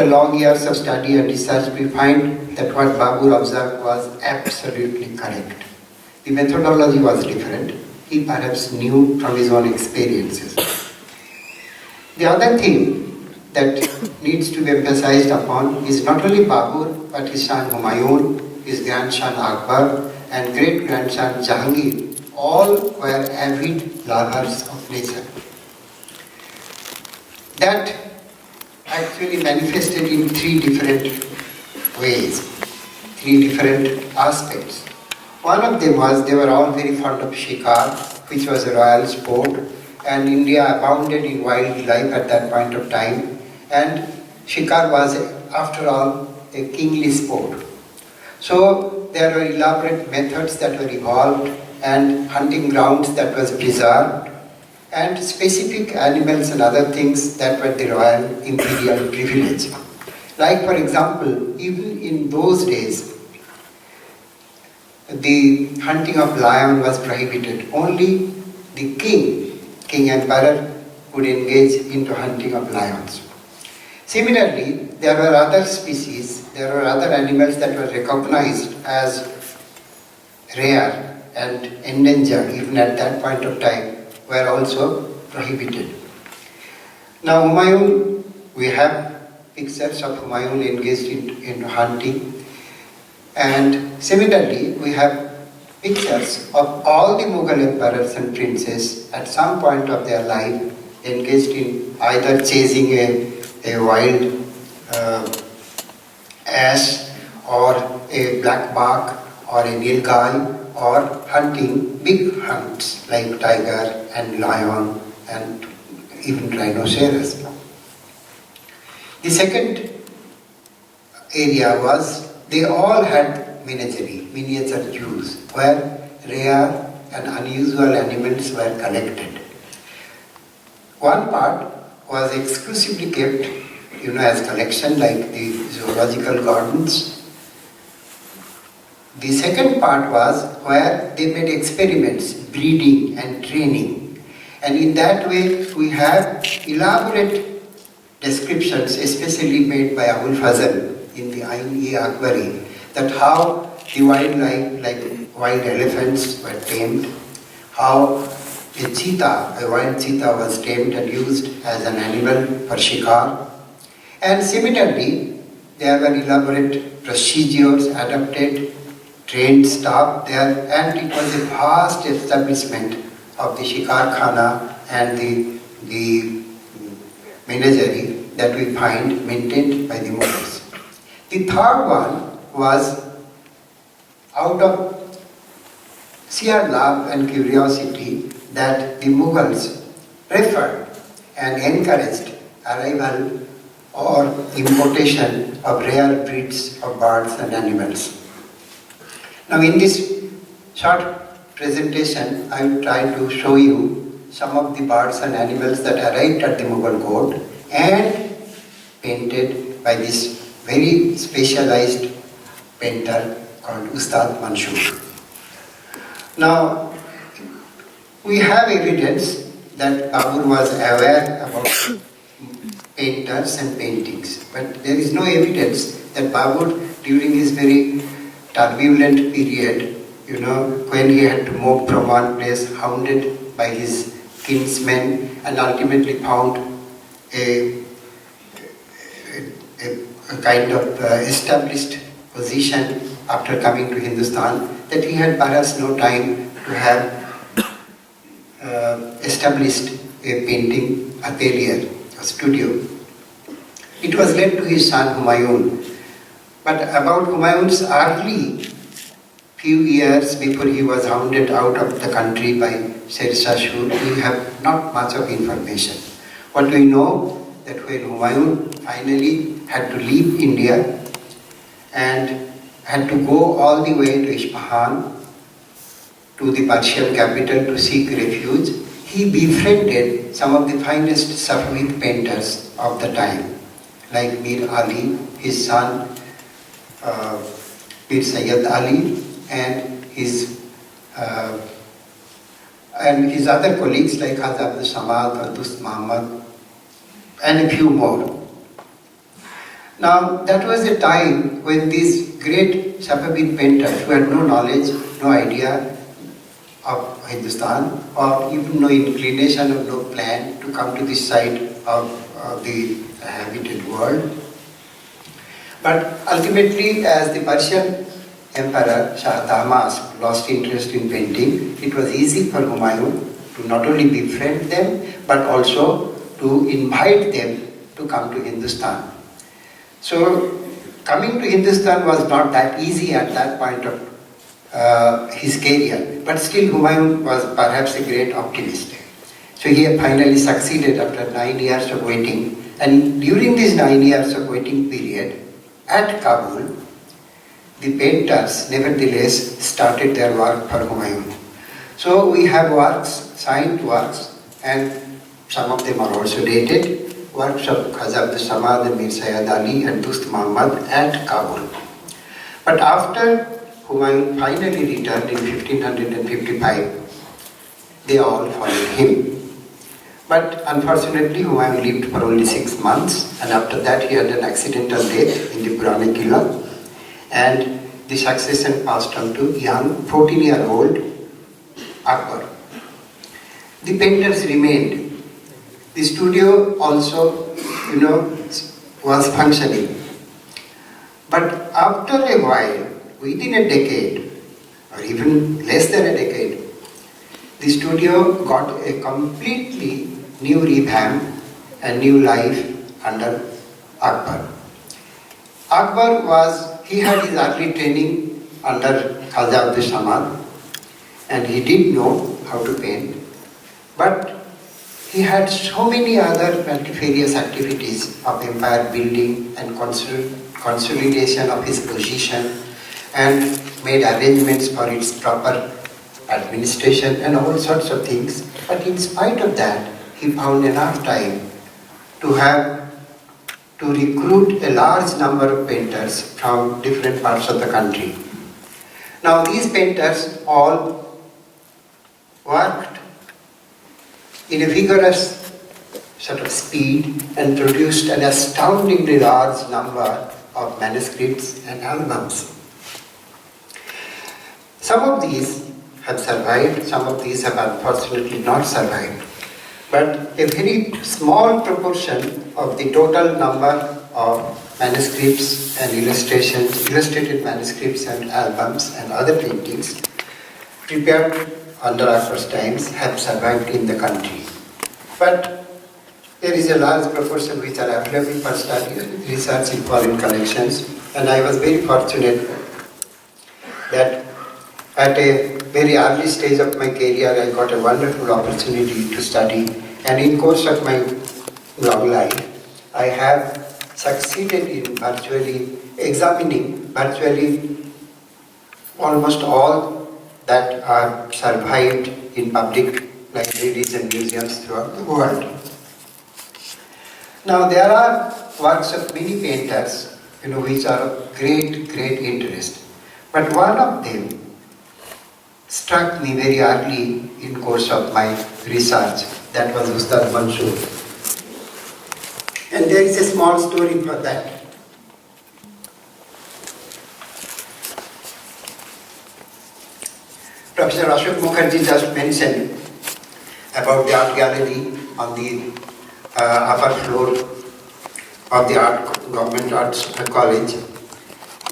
After long years of study and research, we find that what Babur observed was absolutely correct. The methodology was different. He perhaps knew from his own experiences. The other thing that needs to be emphasized upon is not only Babur, but his son Humayun, his grandson Akbar, and great-grandson Jahangir, all were avid lovers of nature. That actually manifested in three different ways, three different aspects. One of them was they were all very fond of shikar, which was a royal sport, and India abounded in wildlife at that point of time, and shikar was, after all, a kingly sport. So there were elaborate methods that were evolved and hunting grounds that was preserved, and specific animals and other things that were the royal imperial privilege. Like, for example, even in those days, the hunting of lion was prohibited. Only the king emperor could engage into hunting of lions. Similarly, there were other species, there were other animals that were recognized as rare and endangered even at that point of time, were also prohibited. Now Humayun, we have pictures of Humayun engaged in hunting, and similarly we have pictures of all the Mughal emperors and princes at some point of their life engaged in either chasing a wild ass or a black buck or a nilgai, or hunting big hunts like tiger and lion and even rhinoceros. The second area was they all had menagerie, miniature zoos, where rare and unusual animals were collected. One part was exclusively kept, as collection, like the zoological gardens. The second part was where they made experiments, breeding and training. And in that way, we have elaborate descriptions, especially made by Abul Fazl in the Ain-e-Akbari, that how the wildlife, like wild elephants, were tamed, how a cheetah, a wild cheetah, was tamed and used as an animal for shikar. And similarly, there were elaborate procedures adopted, trained staff there, and it was a vast establishment of the shikar khana and the menagerie that we find maintained by the Mughals. The third one was out of sheer love and curiosity that the Mughals preferred and encouraged arrival or importation of rare breeds of birds and animals. Now in this short presentation, I will try to show you some of the birds and animals that arrived at the Mughal court and painted by this very specialized painter called Ustad Mansoor. Now, we have evidence that Babur was aware about painters and paintings, but there is no evidence that Babur, during his very turbulent period, when he had to move from one place, hounded by his kinsmen, and ultimately found a kind of established position after coming to Hindustan, that he had perhaps no time to have established a painting atelier, a studio. It was left to his son Humayun. But about Humayun's early few years before he was hounded out of the country by Sher Shah Suri, we have not much of information. What we know, that when Humayun finally had to leave India and had to go all the way to Isfahan, to the Persian capital, to seek refuge, he befriended some of the finest Safavid painters of the time, like Mir Ali, his son Mir Sayyid Ali, and his other colleagues like Khaja Abdul Samad or Dust Muhammad, and a few more. Now, that was a time when these great Safavid painters who had no knowledge, no idea of Hindustan, or even no inclination or no plan to come to this side of the habited world. But ultimately, as the Persian Emperor Shah Tahmasp lost interest in painting, it was easy for Humayun to not only befriend them, but also to invite them to come to Hindustan. So, coming to Hindustan was not that easy at that point of his career, but still Humayun was perhaps a great optimist. So he finally succeeded after 9 years of waiting, and during this 9 years of waiting period, at Kabul, the painters nevertheless started their work for Humayun. So we have works, signed works, and some of them are also dated, works of Khaja Abdus Samad and Mir Sayyid Ali and Dust Muhammad at Kabul. But after Humayun finally returned in 1555, they all followed him. But unfortunately, Humayun lived for only 6 months, and after that he had an accidental death in the Purana Qila, and the succession passed on to young 14-year-old Akbar. The painters remained. The studio also, was functioning. But after a while, within a decade, or even less than a decade, the studio got a completely new revamp and new life under Akbar. He had his early training under Khaja Abdus Samad, and he did know how to paint, but he had so many other multifarious activities of empire building and consolidation of his position, and made arrangements for its proper administration and all sorts of things. But in spite of that, he found enough time to recruit a large number of painters from different parts of the country. Now these painters all worked in a vigorous sort of speed and produced an astoundingly large number of manuscripts and albums. Some of these have survived, some of these have unfortunately not survived. But a very small proportion of the total number of manuscripts and illustrated manuscripts and albums and other paintings prepared under Akbar's times have survived in the country. But there is a large proportion which are available for study and research in foreign collections, and I was very fortunate that at a very early stage of my career I got a wonderful opportunity to study, and in course of my long life I have succeeded in examining almost all that are survived in public libraries and museums throughout the world. Now there are works of many painters, which are of great interest. But one of them struck me very early in course of my research. That was Ustad Mansoor. And there is a small story for that. Professor Ashoke Mukherjee just mentioned about the art gallery on the upper floor of the Government Arts College,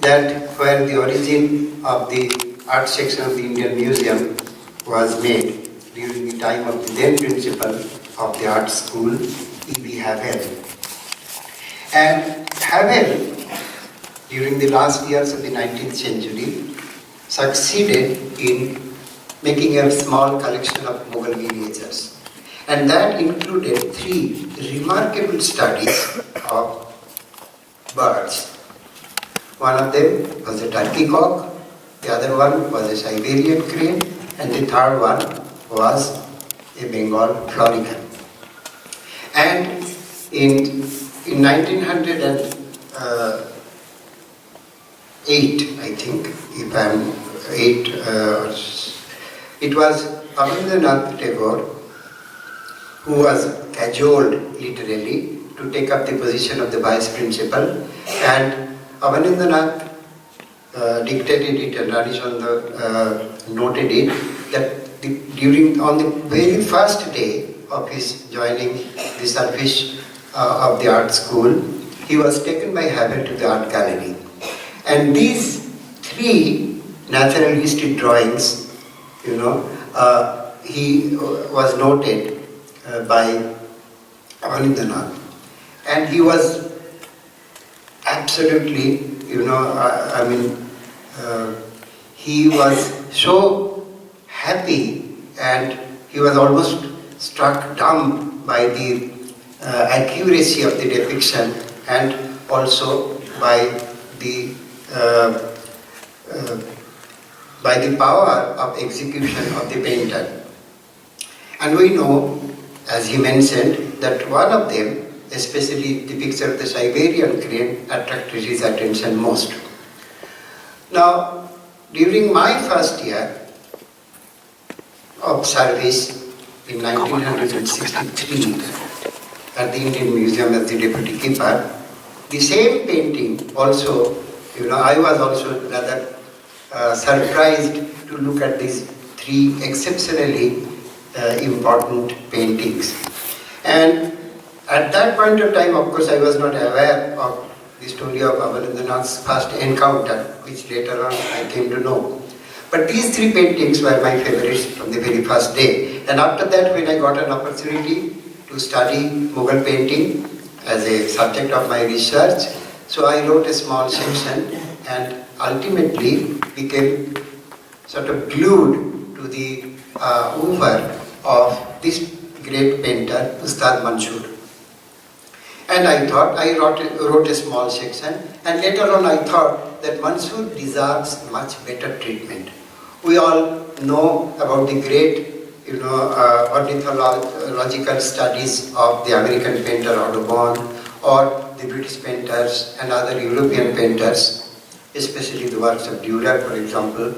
that where the origin of the art section of the Indian Museum was made during the time of the then principal of the art school, E.B. Havel. And Havel, during the last years of the 19th century, succeeded in making a small collection of Mughal miniatures. And that included 3 remarkable studies of birds. One of them was a turkey cock, the other one was a Siberian crane, and the third one was a Bengal florican. And in 1908, I think, if I'm 8, it was Rabindranath Tagore who was cajoled literally to take up the position of the vice principal, and Abanindranath dictated it, and Radishchandra noted it, that on the very first day of his joining the service of the art school, he was taken by habit to the art gallery. And these three natural history drawings, he was noted by Abanindranath. And he was absolutely, he was so happy, and he was almost struck dumb by the accuracy of the depiction, and also by the power of execution of the painter. And we know, as he mentioned, that one of them, especially the picture of the Siberian crane, attracted his attention most. Now, during my first year of service in 1963 at the Indian Museum as the deputy keeper, the same painting also, I was also rather surprised to look at these three exceptionally important paintings. And at that point of time, of course, I was not aware of the story of Abanindranath's first encounter, which later on I came to know. But these three paintings were my favorites from the very first day. And after that, when I got an opportunity to study Mughal painting as a subject of my research, so I wrote a small section and ultimately became sort of glued to the oeuvre of this great painter, Ustad Mansoor. And I thought, I wrote a small section, and later on I thought that Mansoor deserves much better treatment. We all know about the great, ornithological studies of the American painter Audubon, or the British painters and other European painters, especially the works of Durba, for example,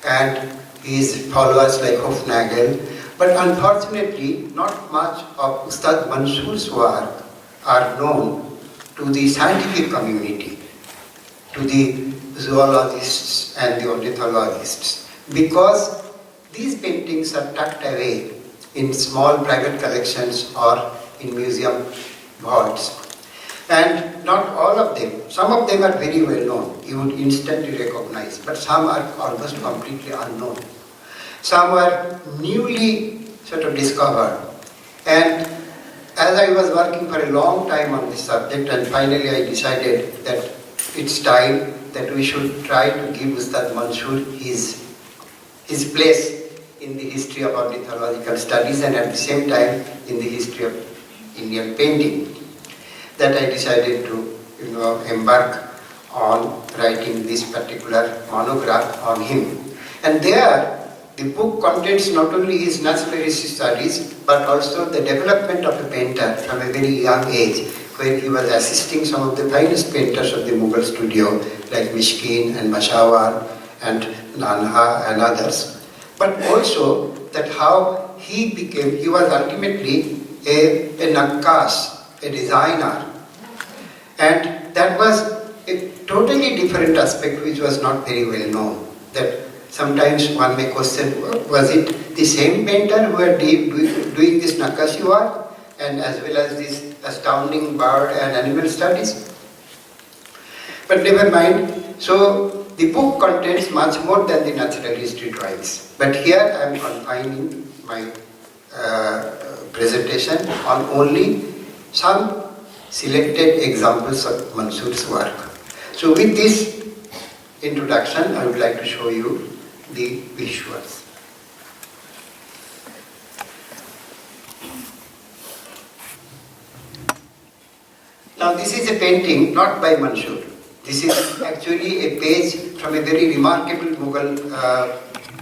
and his followers like Hofnagel. But unfortunately, not much of Ustad Mansoor's work are known to the scientific community, to the zoologists and the ornithologists, because these paintings are tucked away in small private collections or in museum vaults. And not all of them, some of them are very well known, you would instantly recognize, but some are almost completely unknown. Some are newly sort of discovered. And as I was working for a long time on this subject, and finally I decided that it's time that we should try to give Ustad Mansoor his place in the history of ornithological studies, and at the same time in the history of Indian painting, that I decided to embark on writing this particular monograph on him. And there, the book contains not only his natural history studies, but also the development of a painter from a very young age, where he was assisting some of the finest painters of the Mughal studio, like Mishkin and Mashawar and Nanda and others. But also that how he was ultimately a nakkash, a designer. And that was a totally different aspect which was not very well known. That sometimes one may question, was it the same painter who were doing this nakkashi work, and as well as this astounding bird and animal studies? But never mind. So the book contains much more than the natural history drawings. But here I am confining my presentation on only some selected examples of Mansoor's work. So with this introduction, I would like to show you the visuals. Now this is a painting not by Mansoor. This is actually a page from a very remarkable Mughal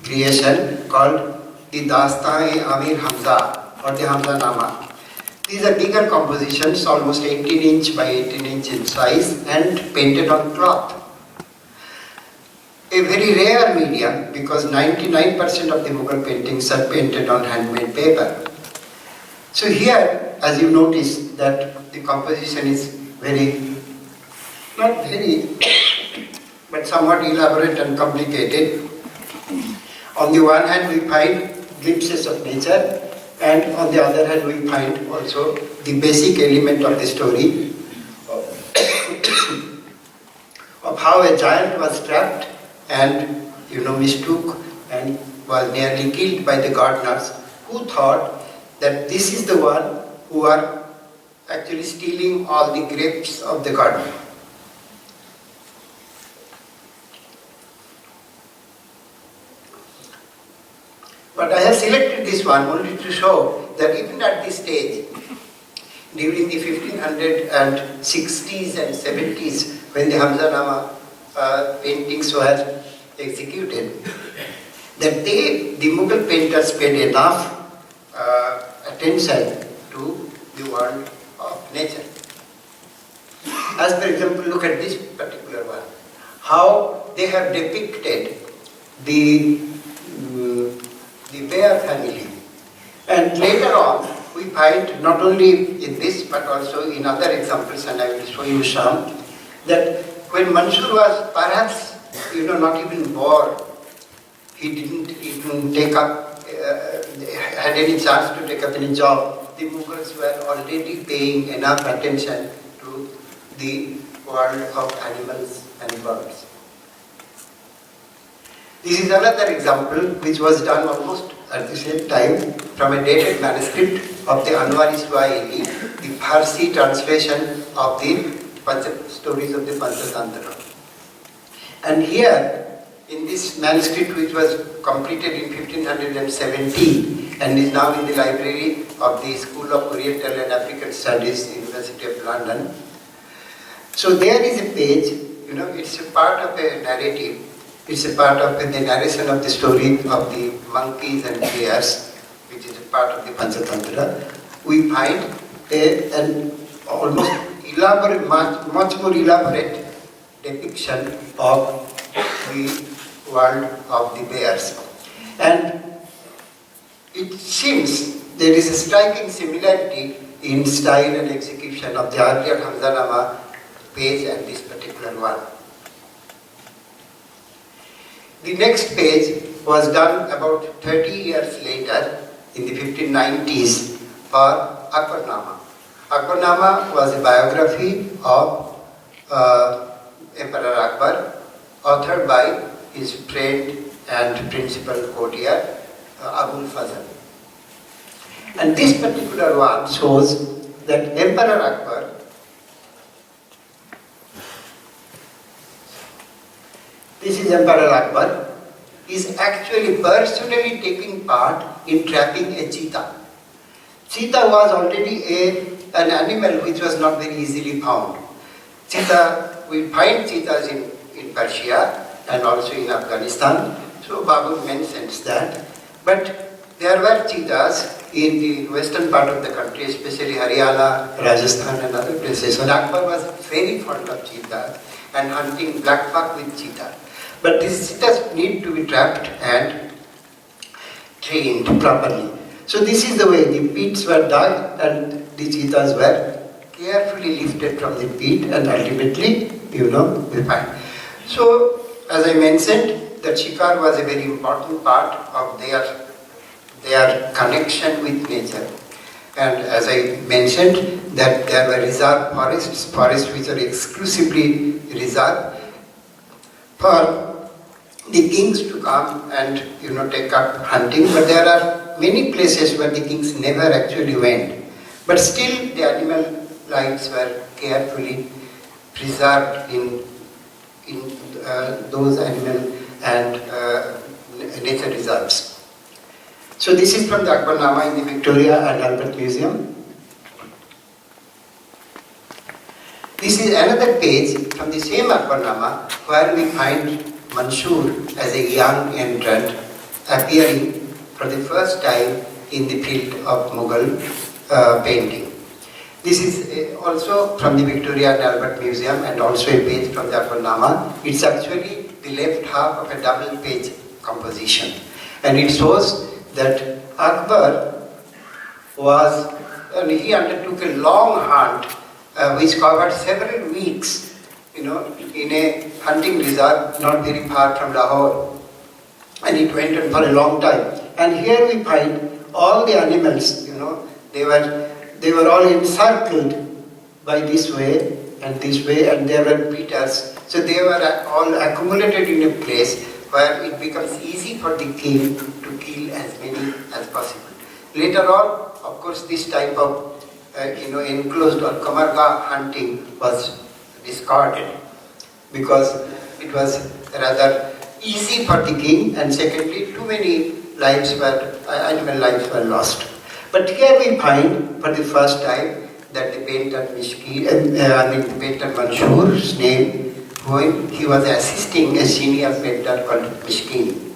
creation called the Dastan-e-Amir Hamza, or the Hamza Nama. These are bigger compositions, almost 18 inch by 18 inch in size, and painted on cloth. A very rare medium, because 99% of the Mughal paintings are painted on handmade paper. So here as you notice, that the composition is not very, but somewhat elaborate and complicated. On the one hand, we find glimpses of nature, and on the other hand, we find also the basic element of the story of how a giant was trapped and mistook and was nearly killed by the gardeners, who thought that this is the one who are actually stealing all the grapes of the garden. But I have selected this one only to show that even at this stage, during the 1560s and 70s, when the Hamzanama paintings were executed, that the Mughal painters paid enough attention to the world of nature. As for example, look at this particular one, how they have depicted the bear family. And later on, we find not only in this but also in other examples, and I will show you some, that when Mansur was perhaps not even born, he didn't even take up, had any chance to take up any job, the Mughals were already paying enough attention to the world of animals and birds. This is another example which was done almost at the same time from a dated manuscript of the Anwari Swahili, the Farsi translation of the stories of the Panchatantra. And here, in this manuscript which was completed in 1570 and is now in the library of the School of Oriental and African Studies, University of London. So there is a page, it's a part of a narrative. It's a part of the narration of the story of the monkeys and bears, which is a part of the Panchatantra. We find an almost elaborate, much more elaborate depiction of the world of the bears. And it seems there is a striking similarity in style and execution of the earlier Hamzanama page and this particular one. The next page was done about 30 years later in the 1590s for Akbarnama. Akbarnama was a biography of Emperor Akbar, authored by his friend and principal courtier Abul Fazl. And this particular one shows that Emperor Akbar is actually personally taking part in trapping a cheetah. Cheetah was already an animal which was not very easily found. We find cheetahs in Persia and also in Afghanistan, so Babu mentions that. But there were cheetahs in the western part of the country, especially Haryana, Rajasthan and other places. And Akbar was very fond of cheetahs and hunting black buck with cheetah. But these cheetahs need to be trapped and trained properly. So this is the way the pits were dug and the cheetahs were carefully lifted from the pit and ultimately, we find. So, as I mentioned, that shikar was a very important part of their connection with nature. And as I mentioned, that there were reserve forests which are exclusively reserved for the kings to come and take up hunting, but there are many places where the kings never actually went. But still the animal lives were carefully preserved in those animal and nature reserves. So this is from the Akbarnama in the Victoria and Albert Museum. This is another page from the same Akbarnama where we find Mansur as a young entrant appearing for the first time in the field of Mughal painting. This is also from the Victoria and Albert Museum and also a page from the Akbarnama. It's actually the left half of a double page composition. And it shows that Akbar was and he undertook a long hunt which covered several weeks, in a hunting resort not very far from Lahore. And it went on for a long time. And here we find all the animals, they were all encircled by this way, and there were beaters. So they were all accumulated in a place where it becomes easy for the king to kill as many as possible. Later on, of course, this type of enclosed or kamarga hunting was discarded because it was rather easy for the king, and secondly, too many animal lives were lost. But here we find for the first time that the painter Mansoor's name, when he was assisting a senior painter called Mishkin.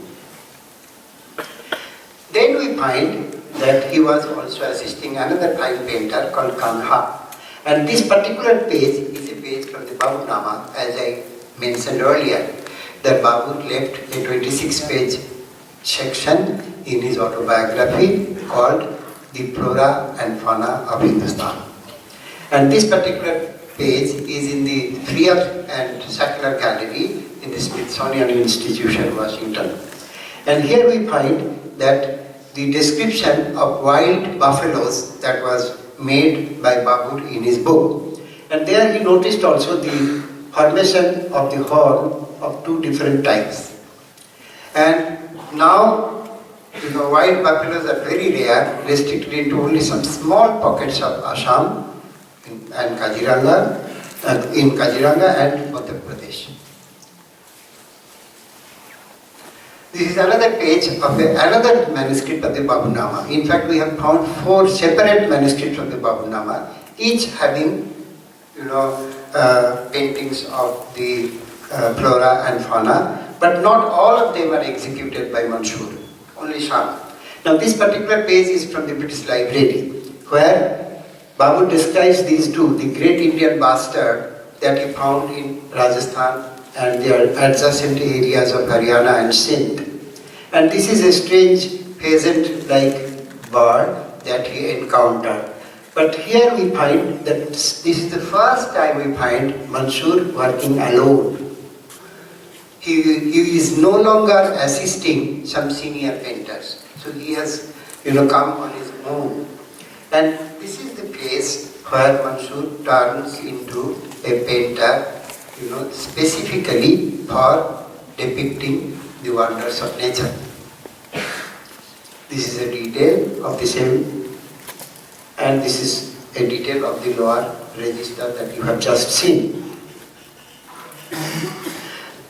Then we find that he was also assisting another fine painter called Kanha. And this particular page is a page from the Babunama, as I mentioned earlier, that Babu left a 26-page section in his autobiography called The Flora and Fauna of Hindustan. And this particular page is in the Free and Secular Gallery in the Smithsonian Institution, Washington. And here we find that the description of wild buffaloes that was made by Babu in his book. And there he noticed also the formation of the horn of two different types. And now, wild buffaloes are very rare, restricted into only some small pockets of Assam and Kaziranga, in Kaziranga and Madhya Pradesh. This is another page of another manuscript of the Babunama. In fact, we have found 4 separate manuscripts of the Babunama, each having, paintings of the flora and fauna, but not all of them are executed by Mansoor, only some. Now, this particular page is from the British Library, where Babu describes these two, the great Indian bastard that he found in Rajasthan and their adjacent areas of Haryana and Sindh. And this is a strange pheasant-like bird that he encountered. But here we find that this is the first time we find Mansoor working alone. He is no longer assisting some senior painters. So he has, come on his own. And this is the place where Mansoor turns into a painter, specifically for depicting the wonders of nature. This is a detail of the same, and this is a detail of the lower register that you have just seen.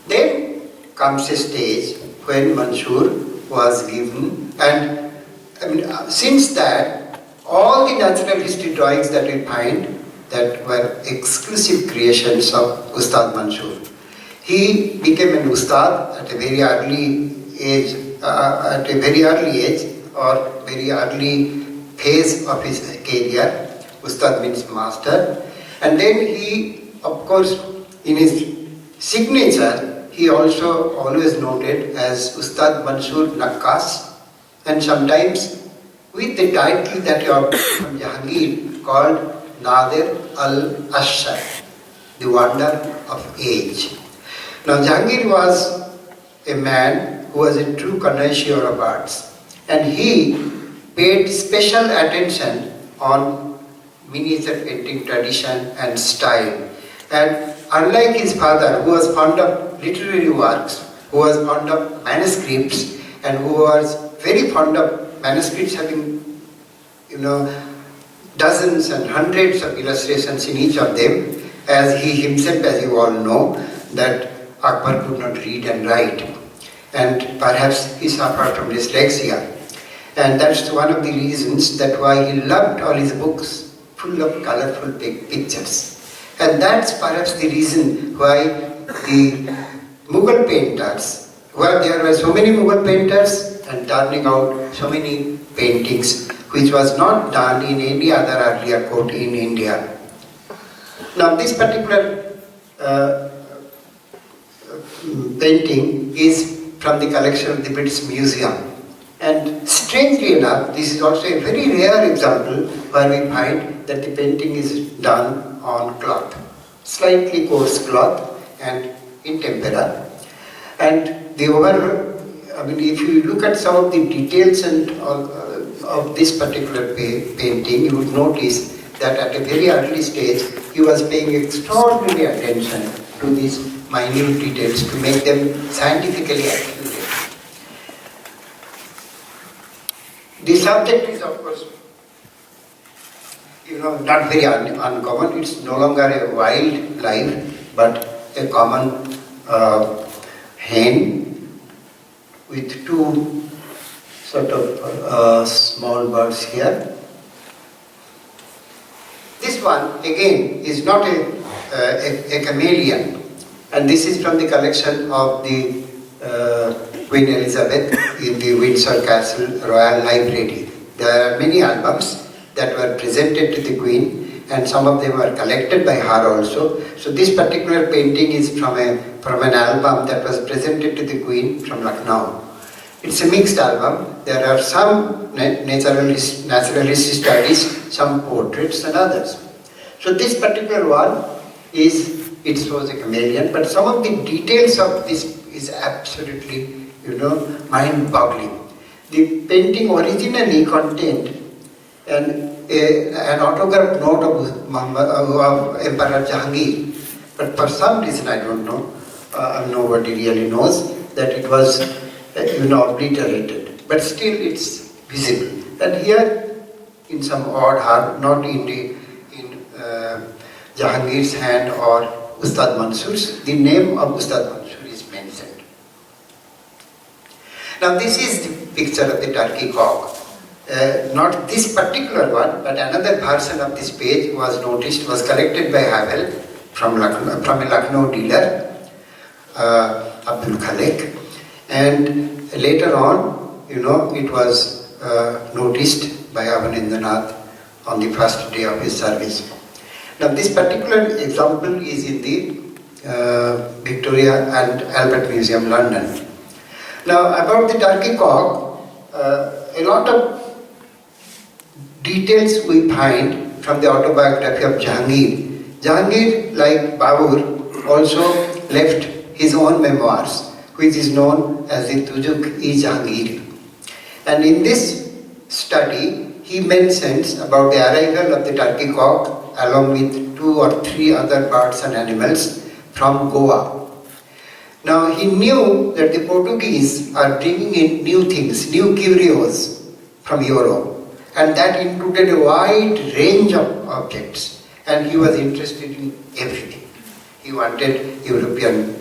Then comes a stage when Mansoor was given, and since that, all the natural history drawings that we find that were exclusive creations of Ustad Mansoor. He became an Ustad at a very early age, or very early phase of his career. Ustad means master. And then he, of course, in his signature, he also always noted as Ustad Mansoor Nakkas, and sometimes with the title that you have from Jahangir called Nadir al-Ashar, the wonder of age. Now Jahangir was a man who was a true connoisseur of arts, and he paid special attention on miniature painting tradition and style. And unlike his father, who was fond of literary works, who was fond of manuscripts, and who was very fond of manuscripts having, dozens and hundreds of illustrations in each of them, as he himself, as you all know, that Akbar could not read and write, and perhaps he suffered from dyslexia. And that's one of the reasons that why he loved all his books full of colorful pictures. And that's perhaps the reason why the Mughal painters, well, there were so many Mughal painters and turning out so many paintings which was not done in any other earlier court in India. Now this particular painting is from the collection of the British Museum, And strangely enough, this is also a very rare example where we find that the painting is done on cloth, slightly coarse cloth and in tempera. And the overall, I mean, if you look at some of the details and of this particular painting, you would notice that at a very early stage, he was paying extraordinary attention to these minute details to make them scientifically accurate. The subject is, of course, not very uncommon. It's no longer a wild life, but a common hen with two sort of small birds here. This one, again, is not a chameleon, and this is from the collection of the Queen Elizabeth in the Windsor Castle Royal Library. There are many albums that were presented to the Queen, and some of them were collected by her also. So this particular painting is from an album that was presented to the Queen from Lucknow. It's a mixed album. There are some naturalist studies, some portraits and others. So this particular one it shows a chameleon, but some of the details of this is absolutely, mind-boggling. The painting originally contained an autograph note of Emperor Jahangir, but for some reason, I don't know, nobody really knows, that it was obliterated, but still it's visible. And here, in some odd harm, not in Jahangir's hand or Ustad Mansur's, the name of Ustad Mansur is mentioned. Now this is the picture of the turkey cock. Not this particular one, but another version of this page was collected by Havel from a Lucknow dealer, Abdul Khalik. And later on, it was noticed by Abanindranath on the first day of his service. Now this particular example is in the Victoria and Albert Museum, London. Now about the turkey cock, a lot of details we find from the autobiography of Jahangir. Jahangir, like Babur, also left his own memoirs, which is known as the Tujuk-i-Jahangir. And in this study, he mentions about the arrival of the turkey cock along with 2 or 3 other birds and animals from Goa. Now he knew that the Portuguese are bringing in new things, new curios from Europe, and that included a wide range of objects, and he was interested in everything. He wanted European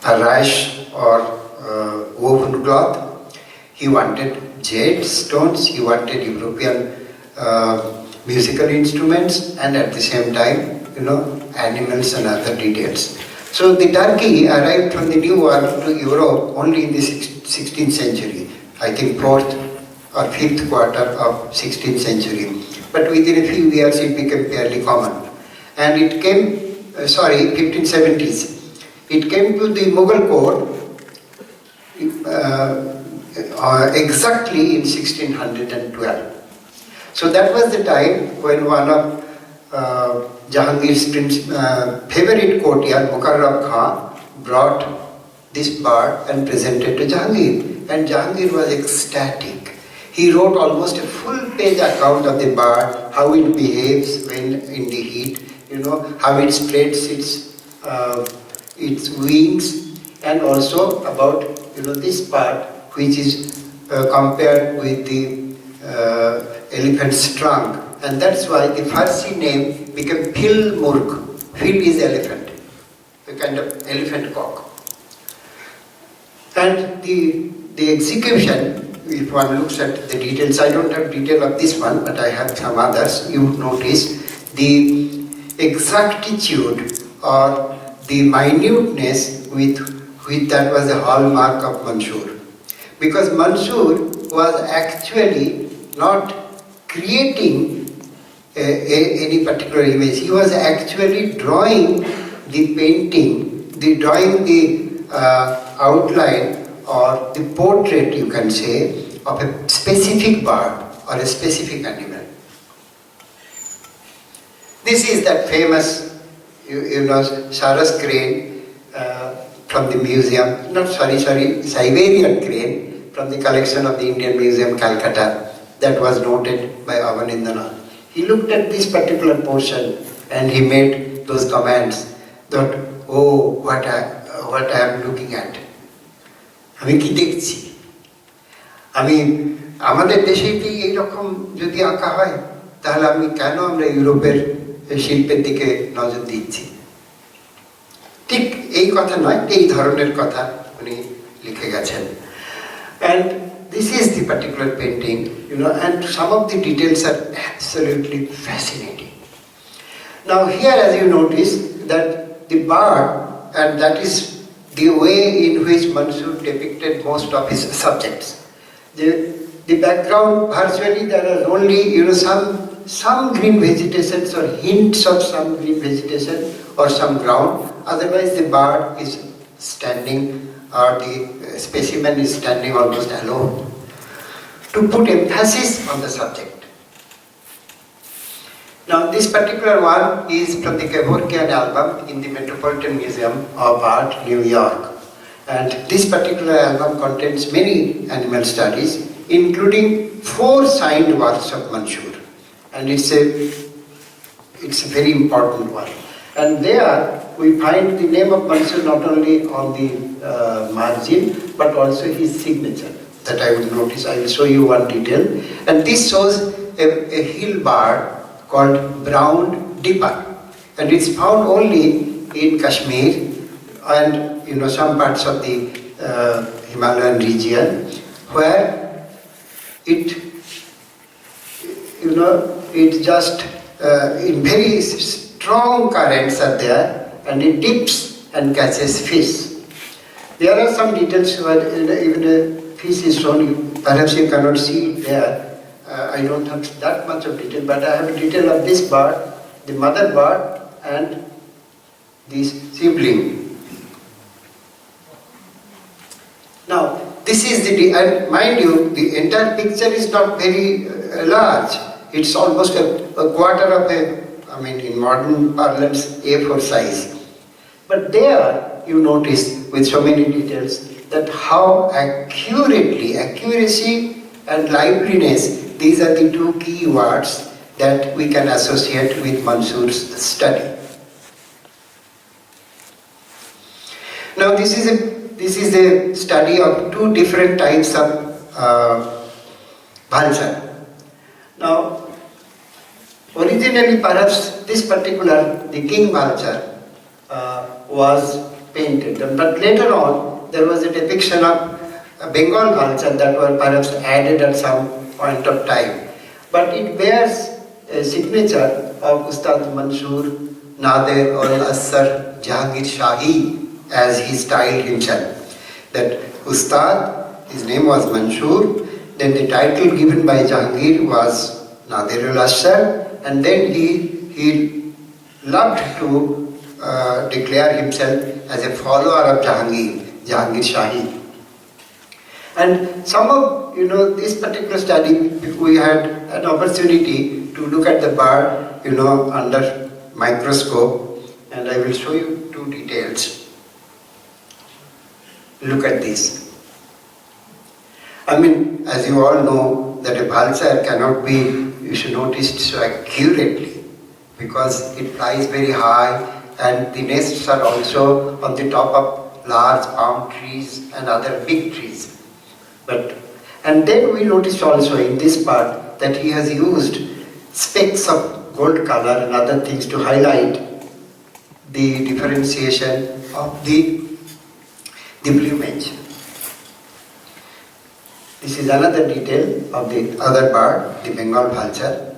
arash or woven cloth. He wanted jade stones. He wanted European musical instruments, and at the same time, animals and other details. So the turkey arrived from the New World to Europe only in the 16th century. I think 4th or 5th quarter of 16th century. But within a few years it became fairly common. And it came, 1570s. It came to the Mughal court exactly in 1612. So that was the time when one of Jahangir's favorite courtier, Mukarram Khan, brought this bird and presented to Jahangir. And Jahangir was ecstatic. He wrote almost a full-page account of the bird, how it behaves when in the heat, how it spreads its wings, and also about this part, which is compared with the elephant's trunk, and that's why the Farsi name became Phil Murg. Phil is elephant, a kind of elephant cock. And the execution, if one looks at the details, I don't have detail of this one, but I have some others, you notice the exactitude or the minuteness with that was the hallmark of Mansoor. Because Mansoor was actually not creating any particular image. He was actually drawing the painting, drawing the outline or the portrait, you can say, of a specific bird or a specific animal. This is that famous, Saras crane from the museum, Siberian crane from the collection of the Indian Museum, Calcutta, that was noted by Avanindana. He looked at this particular portion and he made those comments that, oh, what I am looking at. আমি কি দেখছি? আমাদের দেশে কি এইরকম যদি আঁকা হয়, তাহলে কেন আমরা ইউরোপের শিল্পের দিকে নজর দিচ্ছি? ঠিক এই কথা নয়, এই ধরনের কথা উনি লিখে গেছেন। And this is the particular painting, and some of the details are absolutely fascinating. Now here, as you notice, that the bird, and that is the way in which Mansoor depicted most of his subjects. The background, virtually there are only some green vegetations or hints of some green vegetation or some ground. Otherwise the bird is standing, or the specimen is standing almost alone, to put emphasis on the subject. Now this particular one is from the Kevorkian album in the Metropolitan Museum of Art, New York. And this particular album contains many animal studies, including 4 signed works of Mansoor. And it's a very important one. And there we find the name of Mansoor not only on the margin, but also his signature that I will notice. I will show you one detail. And this shows a hill bird called brown dipper, and it's found only in Kashmir and some parts of the Himalayan region, where it just in very strong currents are there, and it dips and catches fish. There are some details where even a fish is shown. Perhaps you cannot see it there. I don't have that much of detail, but I have a detail of this bird, the mother bird, and this sibling. Now, this is and mind you, the entire picture is not very large. It's almost a quarter of in modern parlance, A4 size. But there, you notice with so many details that how accuracy and liveliness, these are the 2 key words that we can associate with Mansoor's study. Now this is a study of 2 different types of vulture. Now originally perhaps this particular, the king vulture, was painted, but later on there was a depiction of a Bengal vulture that were perhaps added at some point of time. But it bears a signature of Ustad Mansoor Nader al-Assar Jahangir Shahi, as he styled himself. That Ustad, his name was Mansoor, then the title given by Jahangir was Nader al-Assar, and then he loved to declare himself as a follower of Jahangir Shahi. And some of this particular study, we had an opportunity to look at the bird under microscope, and I will show you 2 details. Look at this. As you all know, that a vulture cannot be noticed so accurately, because it flies very high, and the nests are also on the top of large palm trees and other big trees. And then we noticed also in this part that he has used specks of gold color and other things to highlight the differentiation of the plumage. This is another detail of the other bird, the Bengal vulture.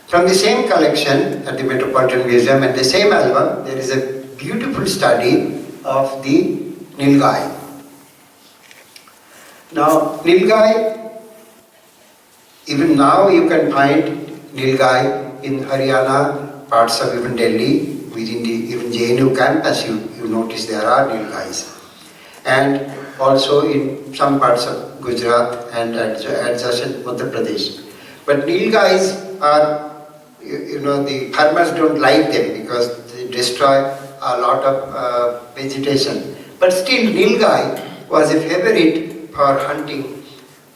From the same collection at the Metropolitan Museum and the same album, there is a beautiful study of the nilgai. Now, nilgai, even now you can find nilgai in Haryana, parts of even Delhi, within even JNU campus, you notice there are Nilgais. And also in some parts of Gujarat and adjacent Madhya Pradesh. But Nilgais are, the farmers don't like them because they destroy a lot of vegetation. But still Nilgai was a favorite for hunting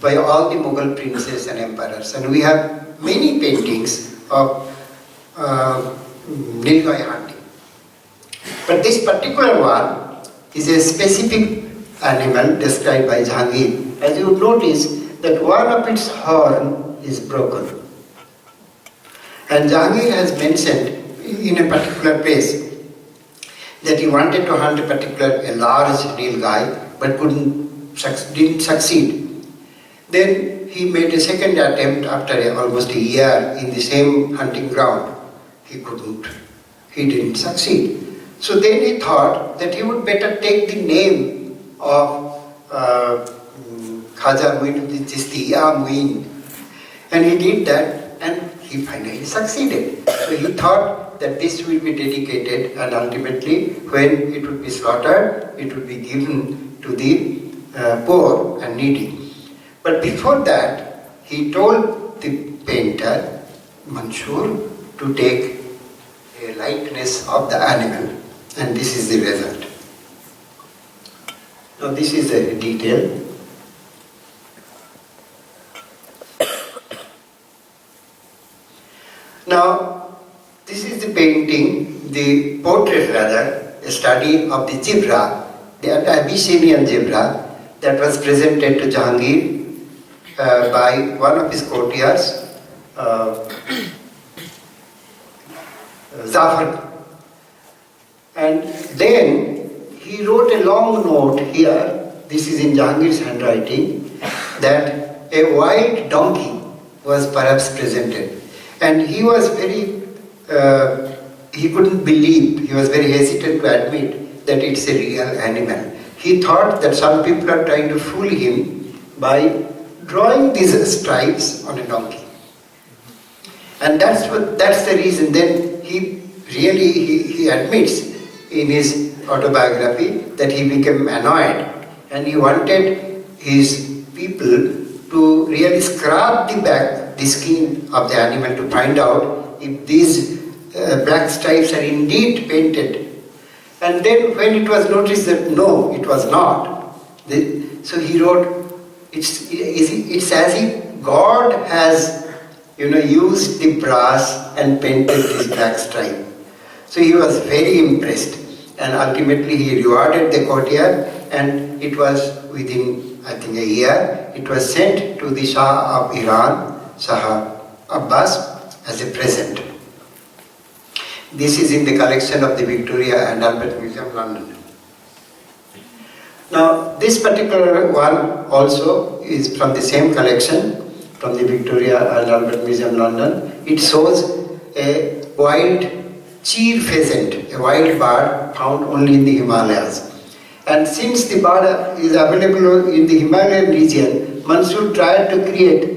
by all the Mughal princes and emperors. And we have many paintings of Nilgai hunting. But this particular one is a specific animal described by Jahangir. As you would notice that one of its horn is broken. And Jahangir has mentioned in a particular place that he wanted to hunt a large Nilgai but didn't succeed. Then he made a second attempt after almost a year in the same hunting ground. He didn't succeed. So then he thought that he would better take the name of Khaja Muinuddin Chisti, Ya Muin. And he did that and he finally succeeded. So he thought that this will be dedicated and ultimately when it would be slaughtered, it would be given to the poor and needy. But before that, he told the painter, Mansoor, to take a likeness of the animal. And this is the result. Now this is a detail. Now, this is the painting, the portrait rather, a study of the zebra, the Abyssinian zebra that was presented to Jahangir by one of his courtiers, Zafar. And then he wrote a long note here, this is in Jahangir's handwriting, that a wild donkey was perhaps presented. And he was he couldn't believe, he was very hesitant to admit that it's a real animal. He thought that some people are trying to fool him by drawing these stripes on a donkey. And that's the reason. Then he admits in his autobiography that he became annoyed and he wanted his people to really scrub the skin of the animal to find out if these black stripes are indeed painted. And then when it was noticed that no, it was not, so he wrote, it's as if God has used the brass and painted this black stripe. So he was very impressed and ultimately he rewarded the courtier and it was within, I think, a year, it was sent to the Shah of Iran, Shah Abbas, as a present. This is in the collection of the Victoria and Albert Museum, London. Now, this particular one also is from the same collection, from the Victoria and Albert Museum, London. It shows a wild cheer pheasant, a wild bird found only in the Himalayas. And since the bird is available in the Himalayan region, Mansoor tried to create,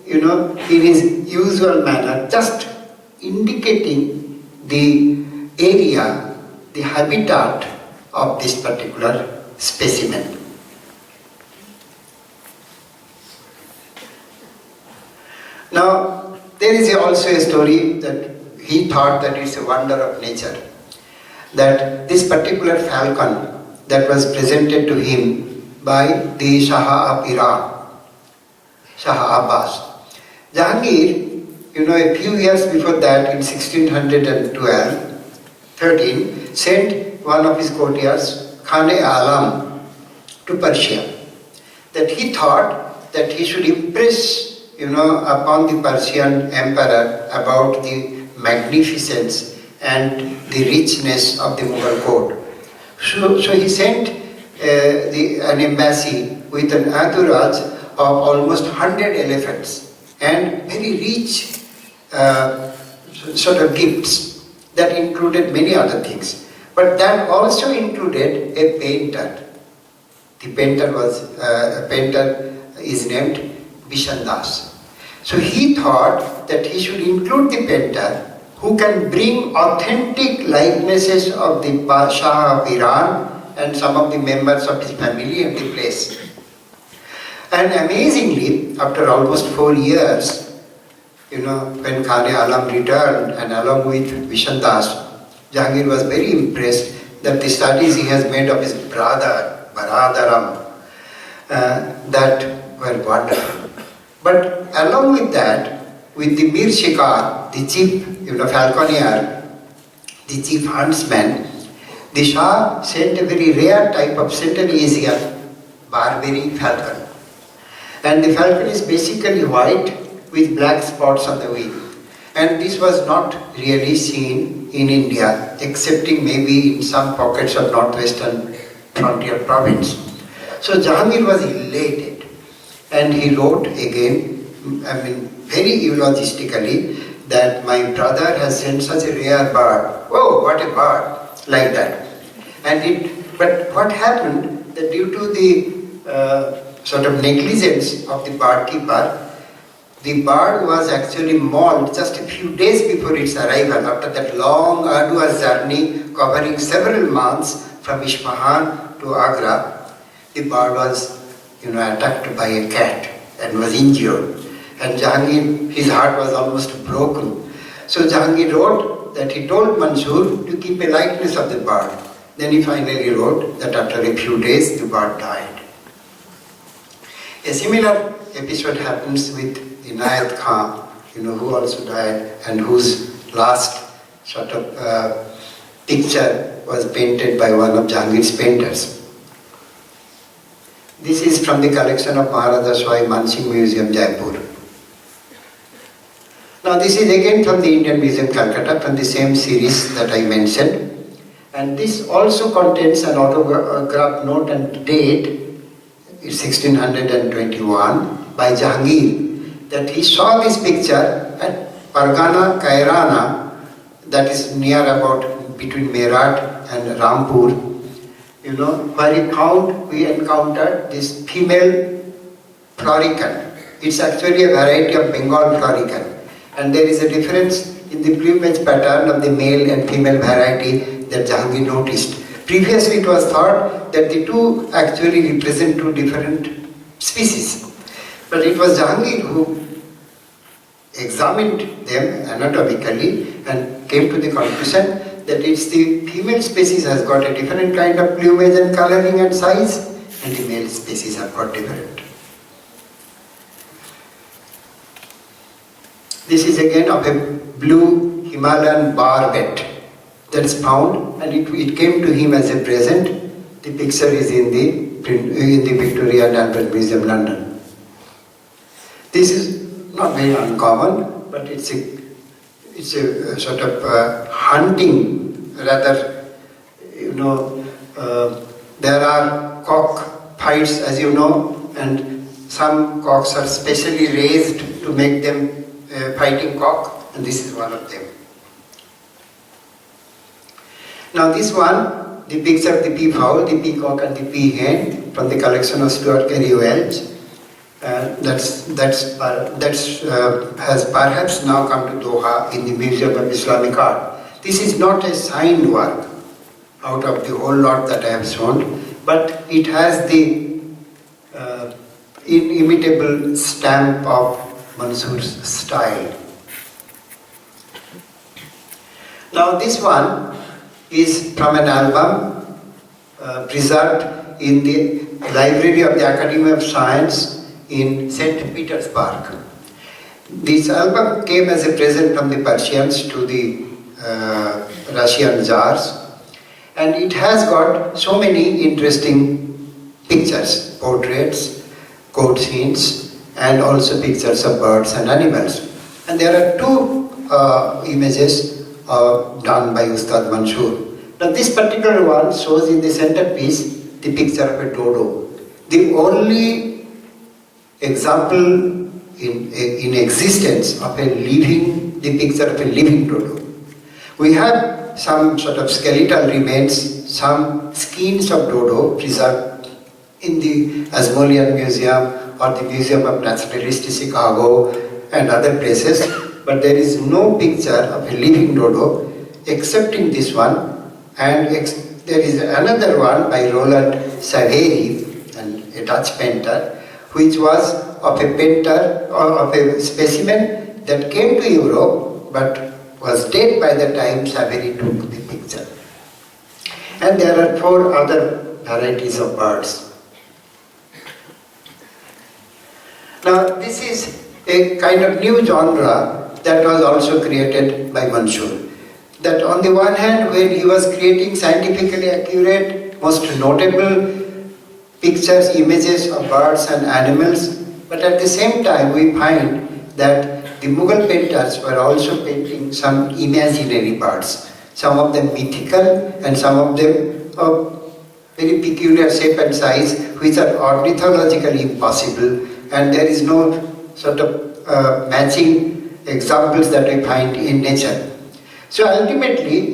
in his usual manner, just indicating the area, the habitat of this particular specimen. Now, there is also a story that he thought that it's a wonder of nature, that this particular falcon that was presented to him by the Shah of Iran, Shah Abbas. Jahangir, a few years before that, in 13, sent one of his courtiers, Khan-e-Alam, to Persia. That he thought that he should impress, upon the Persian emperor about the magnificence and the richness of the Mughal court. So he sent an embassy with an entourage of almost 100 elephants and very rich sort of gifts that included many other things. But that also included a painter. The painter is named Bishan Das. So he thought that he should include the painter who can bring authentic likenesses of the Shah of Iran and some of the members of his family at the place. And amazingly, after almost 4 years, when Khan-e-Alam returned and along with Vishan Das, Jahangir was very impressed that the studies he has made of his brother, Baradaram, that were wonderful. But along with that, with the Mir Shikar, the chief falconer, the chief huntsman, the Shah sent a very rare type of Central Asian Barbary falcon. And the falcon is basically white with black spots on the wing. And this was not really seen in India, excepting maybe in some pockets of northwestern frontier province. So Jahangir was elated, and he wrote again, very eulogistically, that my brother has sent such a rare bird. Oh, what a bird! Like that. But what happened, that due to the sort of negligence of the bird keeper, the bird was actually mauled just a few days before its arrival, after that long, arduous journey covering several months from Isfahan to Agra. The bird was, attacked by a cat and was injured. And Jahangir, his heart was almost broken. So Jahangir wrote that he told Mansur to keep a likeness of the bird. Then he finally wrote that after a few days the bird died. A similar episode happens with Inayat Khan, who also died and whose last sort of picture was painted by one of Jahangir's painters. This is from the collection of Maharaja Swai Mansingh Museum, Jaipur. Now this is again from the Indian Museum, Calcutta, from the same series that I mentioned. And this also contains an autograph note and date, 1621, by Jahangir, that he saw this picture at Pargana Kairana, that is near about between Meerut and Rampur, where we encountered this female florican. It's actually a variety of Bengal florican. And there is a difference in the plumage pattern of the male and female variety that Jahangir noticed. Previously it was thought that the two actually represent two different species. But it was Jahangir who examined them anatomically and came to the conclusion that it's the female species has got a different kind of plumage and coloring and size, and the male species have got different. This is again of a blue Himalayan barbet that's found, and it came to him as a present. The picture is in the Victoria and Albert Museum, London. This is not very uncommon, but it's a sort of hunting, rather, there are cock fights, as you know, and some cocks are specially raised to make them fighting cock, and this is one of them. Now this one, the picture of the peafowl, the peacock and the peahen from the collection of Stuart Cary Welch, has perhaps now come to Doha in the Museum of Islamic Art. This is not a signed work out of the whole lot that I have shown, but it has the inimitable stamp of Mansur's style. Now this one is from an album preserved in the library of the Academy of Science in St. Petersburg. This album came as a present from the Persians to the Russian Tsars, and it has got so many interesting pictures, portraits, court scenes, and also pictures of birds and animals. And there are two images done by Ustad Mansur. Now this particular one shows in the centerpiece the picture of a dodo. The only example in existence of the picture of a living dodo. We have some sort of skeletal remains, some skins of dodo preserved in the Ashmolean Museum or the Museum of Naturalist Chicago and other places. but there is no picture of a living dodo excepting this one, and there is another one by Roland Savary, a Dutch painter, which was of a painter or of a specimen that came to Europe but was dead by the time Savary took the picture. And there are 4 other varieties of birds. Now this is a kind of new genre that was also created by Mansour. That on the one hand, when he was creating scientifically accurate, most notable pictures, images of birds and animals, but at the same time we find that the Mughal painters were also painting some imaginary birds, some of them mythical and some of them of very peculiar shape and size, which are ornithologically impossible, and there is no sort of matching examples that we find in nature. So ultimately,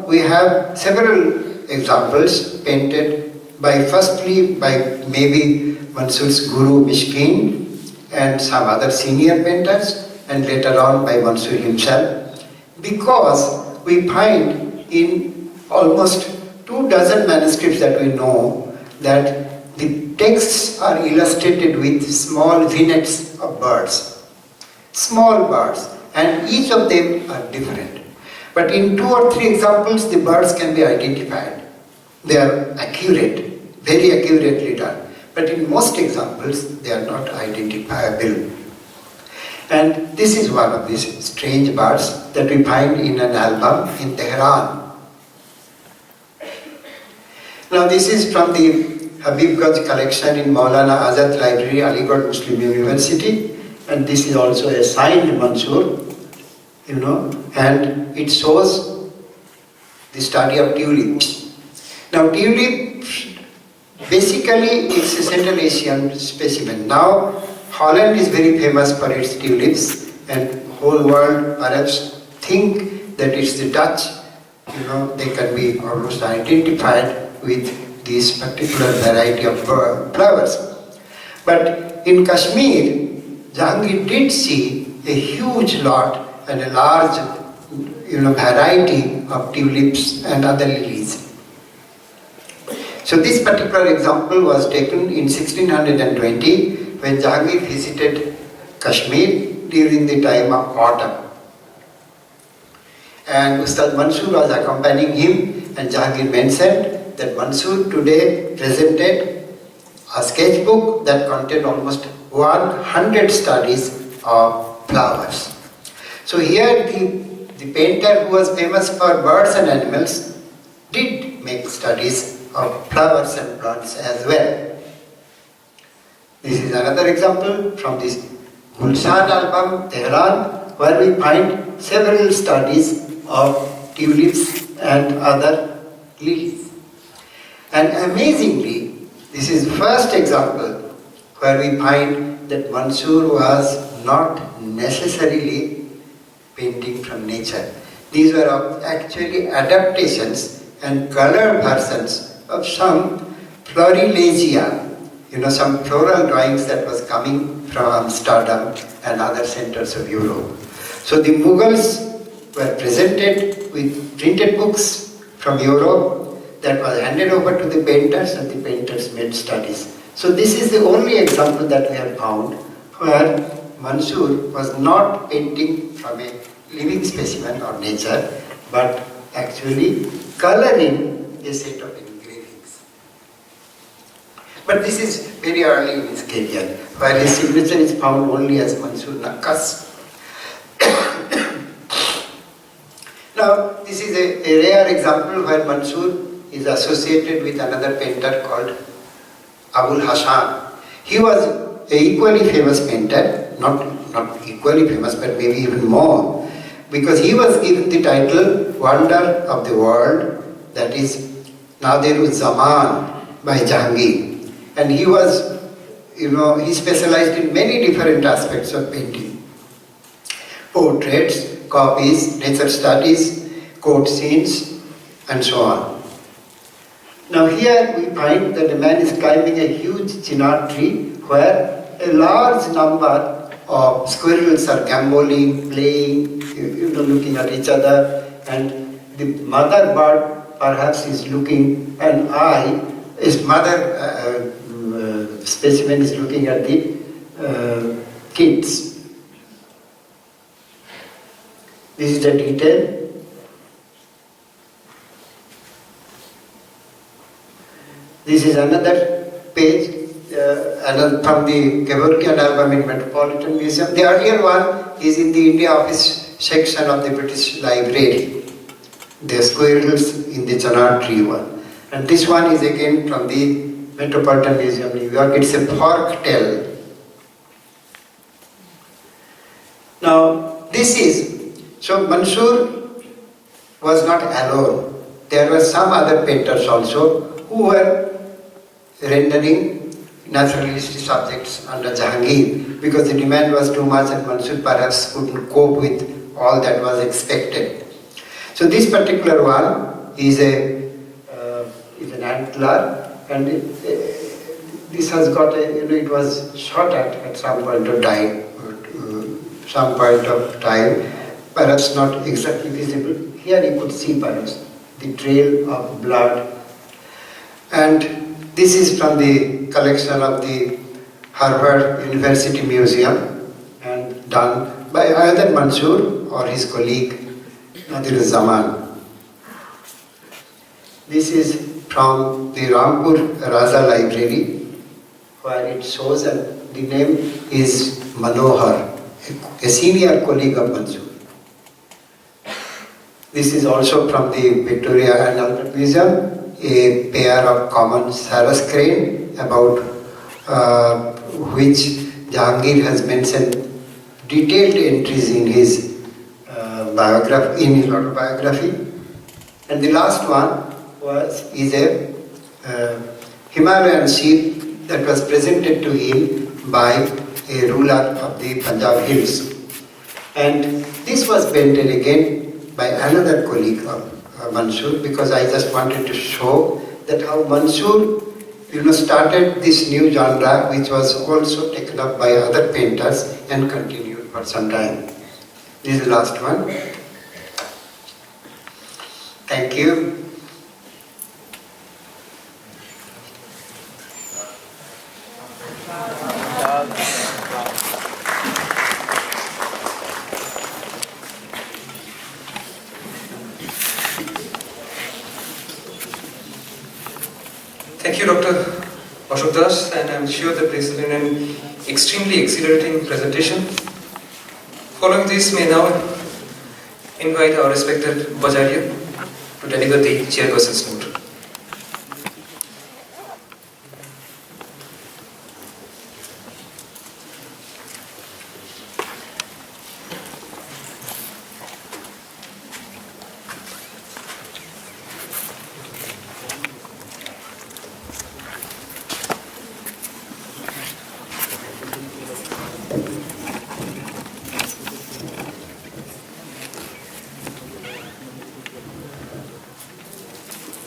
we have several examples painted firstly by maybe Mansour's guru Mishkin and some other senior painters, and later on by Mansour himself, because we find in almost 24 manuscripts that we know that the texts are illustrated with small vignettes of birds, small birds, and each of them are different. But in 2 or 3 examples, the birds can be identified. They are accurate, very accurately done. But in most examples, they are not identifiable. And this is one of these strange birds that we find in an album in Tehran. Now this is from the Habibganj collection in Maulana Azad Library, Aligarh Muslim University. And this is also a signed Mansour, and it shows the study of tulips. Now tulip, basically it's a Central Asian specimen. Now Holland is very famous for its tulips, and whole world perhaps think that it's the Dutch. They can be almost identified with this particular variety of flowers. But in Kashmir, Jahangir did see a huge lot and a large variety of tulips and other lilies. So this particular example was taken in 1620 when Jahangir visited Kashmir during the time of autumn. And Ustad Mansour was accompanying him, and Jahangir mentioned that Mansour today presented a sketchbook that contained almost 100 studies of flowers. So here the painter, who was famous for birds and animals, did make studies of flowers and plants as well. This is another example from this Gulshan album, Tehran, where we find several studies of tulips and other lilies. And amazingly, this is the first example where we find that Mansour was not necessarily painting from nature. These were actually adaptations and color versions of some florilegia, some floral drawings that was coming from Amsterdam and other centers of Europe. So the Mughals were presented with printed books from Europe that was handed over to the painters, and the painters made studies. So this is the only example that we have found where Mansour was not painting from a living specimen or nature, but actually coloring a set of engravings. But this is very early in his career, where his signature is found only as Mansour Nakkas. Now, this is a rare example where Mansour is associated with another painter called Abul Hassan. He was an equally famous painter, not equally famous, but maybe even more, because he was given the title Wonder of the World, that is Nadir-uz-Zaman by Jahangir. And he was, he specialized in many different aspects of painting. Portraits, copies, nature studies, court scenes, and so on. Now here we find that a man is climbing a huge chinar tree where a large number squirrels are gamboling, playing, looking at each other, and the mother bird perhaps is looking, and mother specimen is looking at the kids. This is the detail. This is another page, another from the Kevorkian album in Metropolitan Museum. The earlier one is in the India Office section of the British Library. The squirrels in the Chanar tree one. And this one is again from the Metropolitan Museum, New York. It's a fork tail. Now, so Mansoor was not alone. There were some other painters also who were rendering naturalistic subjects under Jahangir because the demand was too much and Mansoor perhaps couldn't cope with all that was expected. So this particular one is an antler, and this has got it was shot at some point of time, perhaps not exactly visible. Here you could see perhaps the trail of blood. And this is from the collection of the Harvard University Museum and done by either Mansoor or his colleague Nadir Zaman. This is from the Rampur Raza Library, where it shows that the name is Manohar, a senior colleague of Mansoor. This is also from the Victoria and Albert Museum, a pair of common Saras crane about which Jahangir has mentioned detailed entries in his autobiography. And the last one is a Himalayan sheep that was presented to him by a ruler of the Punjab hills. And this was painted again by another colleague of Mansoor, because I just wanted to show that how Mansoor started this new genre, which was also taken up by other painters and continued for some time. This is the last one. Thank you. Thank you, Dr. Ashoke Das, and I'm sure that this has been an extremely exhilarating presentation. Following this, may now invite our respected Upajarya to deliver the chairperson's note.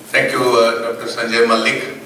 Thank you, Dr. Sanjay Malik.